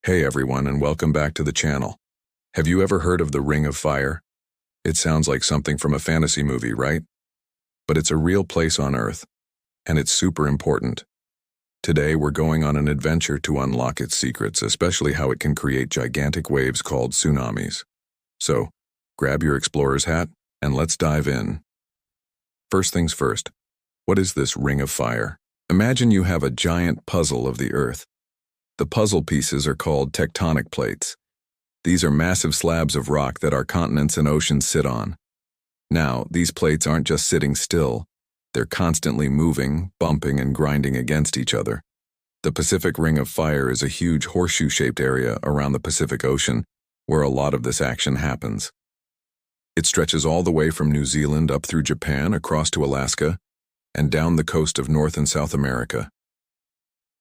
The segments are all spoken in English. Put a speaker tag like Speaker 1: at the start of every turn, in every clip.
Speaker 1: Hey everyone, and welcome back to the channel. Have you ever heard of the Ring of Fire? It sounds like something from a fantasy movie, right? But it's a real place on Earth, and it's super important. Today we're going on an adventure to unlock its secrets, especially how it can create gigantic waves called tsunamis. So, grab your explorer's hat, and let's dive in. First things first, what is this Ring of Fire? Imagine you have a giant puzzle of the Earth. The puzzle pieces are called tectonic plates. These are massive slabs of rock that our continents and oceans sit on. Now, these plates aren't just sitting still. They're constantly moving, bumping, and grinding against each other. The Pacific Ring of Fire is a huge horseshoe-shaped area around the Pacific Ocean where a lot of this action happens. It stretches all the way from New Zealand up through Japan, across to Alaska, and down the coast of North and South America.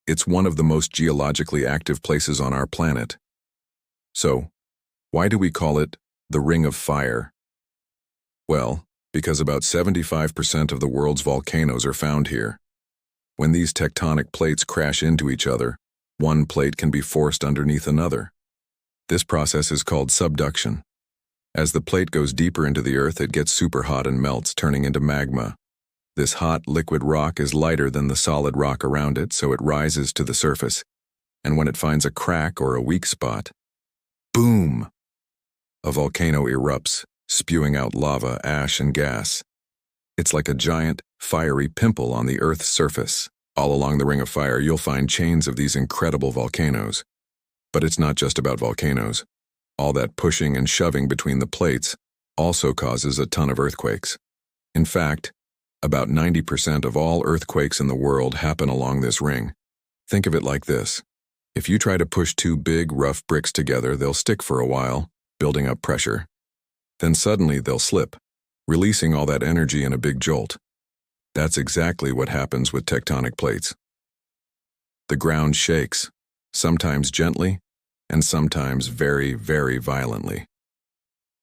Speaker 1: It's one of the most geologically active places on our planet. So, why do we call it the Ring of Fire? Well, because about 75% of the world's volcanoes are found here. When these tectonic plates crash into each other, one plate can be forced underneath another. This process is called subduction. As the plate goes deeper into the Earth, it gets super hot and melts, turning into magma. This hot, liquid rock is lighter than the solid rock around it, so it rises to the surface. And when it finds a crack or a weak spot, boom! A volcano erupts, spewing out lava, ash, and gas. It's like a giant, fiery pimple on the Earth's surface. All along the Ring of Fire, you'll find chains of these incredible volcanoes. But it's not just about volcanoes. All that pushing and shoving between the plates also causes a ton of earthquakes. In fact, about 90% of all earthquakes in the world happen along this ring. Think of it like this. If you try to push two big, rough bricks together, they'll stick for a while, building up pressure. Then suddenly they'll slip, releasing all that energy in a big jolt. That's exactly what happens with tectonic plates. The ground shakes, sometimes gently, and sometimes very, very violently.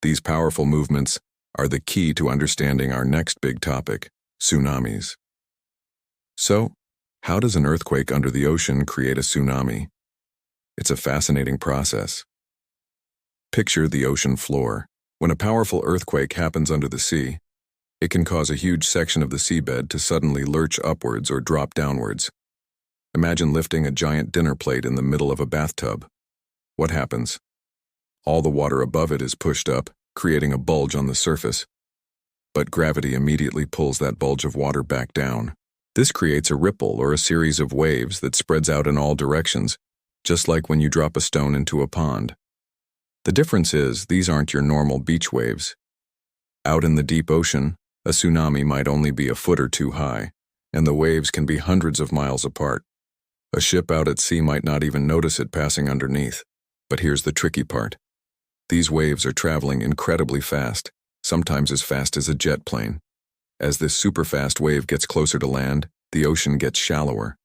Speaker 1: These powerful movements are the key to understanding our next big topic, tsunamis. So, how does an earthquake under the ocean create a tsunami? It's a fascinating process. Picture the ocean floor. When a powerful earthquake happens under the sea, it can cause a huge section of the seabed to suddenly lurch upwards or drop downwards. Imagine lifting a giant dinner plate in the middle of a bathtub. What happens? All the water above it is pushed up, creating a bulge on the surface. But gravity immediately pulls that bulge of water back down. This creates a ripple or a series of waves that spreads out in all directions, just like when you drop a stone into a pond. The difference is, these aren't your normal beach waves. Out in the deep ocean, a tsunami might only be a foot or two high, and the waves can be hundreds of miles apart. A ship out at sea might not even notice it passing underneath. But here's the tricky part. These waves are traveling incredibly fast, sometimes as fast as a jet plane. As this super-fast wave gets closer to land, the ocean gets shallower.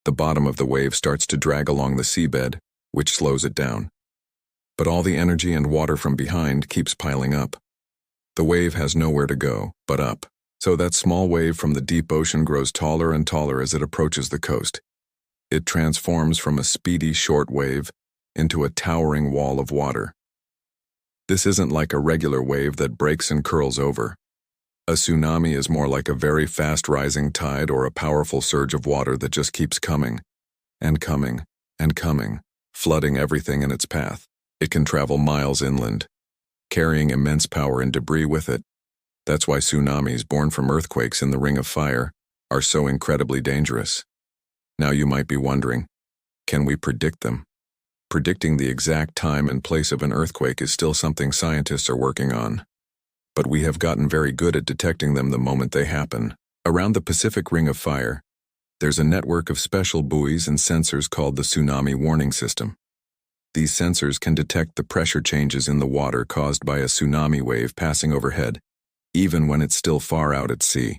Speaker 1: The bottom of the wave starts to drag along the seabed, which slows it down. But all the energy and water from behind keeps piling up. The wave has nowhere to go but up, so that small wave from the deep ocean grows taller and taller as it approaches the coast. It transforms from a speedy short wave into a towering wall of water. This isn't like a regular wave that breaks and curls over. A tsunami is more like a very fast rising tide or a powerful surge of water that just keeps coming, and coming, and coming, flooding everything in its path. It can travel miles inland, carrying immense power and debris with it. That's why tsunamis born from earthquakes in the Ring of Fire are so incredibly dangerous. Now you might be wondering, can we predict them? Predicting the exact time and place of an earthquake is still something scientists are working on. But we have gotten very good at detecting them the moment they happen. Around the Pacific Ring of Fire, there's a network of special buoys and sensors called the Tsunami Warning System. These sensors can detect the pressure changes in the water caused by a tsunami wave passing overhead, even when it's still far out at sea.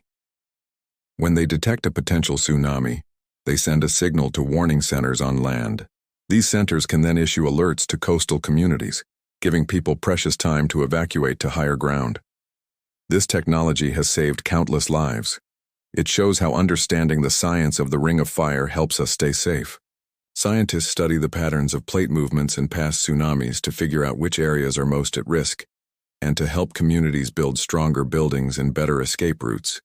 Speaker 1: When they detect a potential tsunami, they send a signal to warning centers on land. These centers can then issue alerts to coastal communities, giving people precious time to evacuate to higher ground. This technology has saved countless lives. It shows how understanding the science of the Ring of Fire helps us stay safe. Scientists study the patterns of plate movements in past tsunamis to figure out which areas are most at risk, and to help communities build stronger buildings and better escape routes.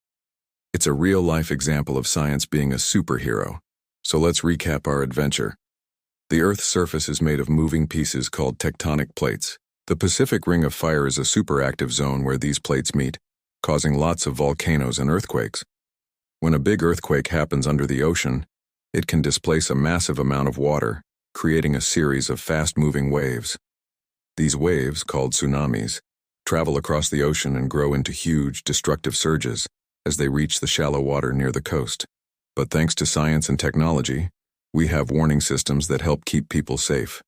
Speaker 1: It's a real-life example of science being a superhero. So let's recap our adventure. The Earth's surface is made of moving pieces called tectonic plates. The Pacific Ring of Fire is a superactive zone where these plates meet, causing lots of volcanoes and earthquakes. When a big earthquake happens under the ocean, it can displace a massive amount of water, creating a series of fast-moving waves. These waves, called tsunamis, travel across the ocean and grow into huge, destructive surges as they reach the shallow water near the coast. But thanks to science and technology, we have warning systems that help keep people safe.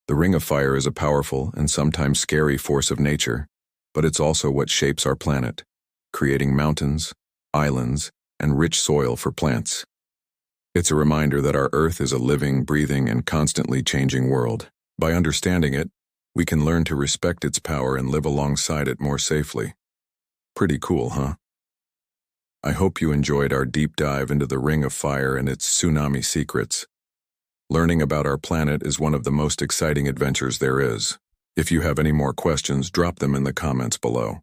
Speaker 1: The Ring of Fire is a powerful and sometimes scary force of nature, but it's also what shapes our planet, creating mountains, islands, and rich soil for plants. It's a reminder that our Earth is a living, breathing, and constantly changing world. By understanding it, we can learn to respect its power and live alongside it more safely. Pretty cool, huh? I hope you enjoyed our deep dive into the Ring of Fire and its tsunami secrets. Learning about our planet is one of the most exciting adventures there is. If you have any more questions, drop them in the comments below.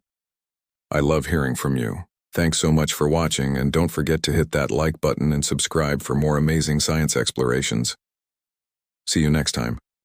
Speaker 1: I love hearing from you. Thanks so much for watching, and don't forget to hit that like button and subscribe for more amazing science explorations. See you next time.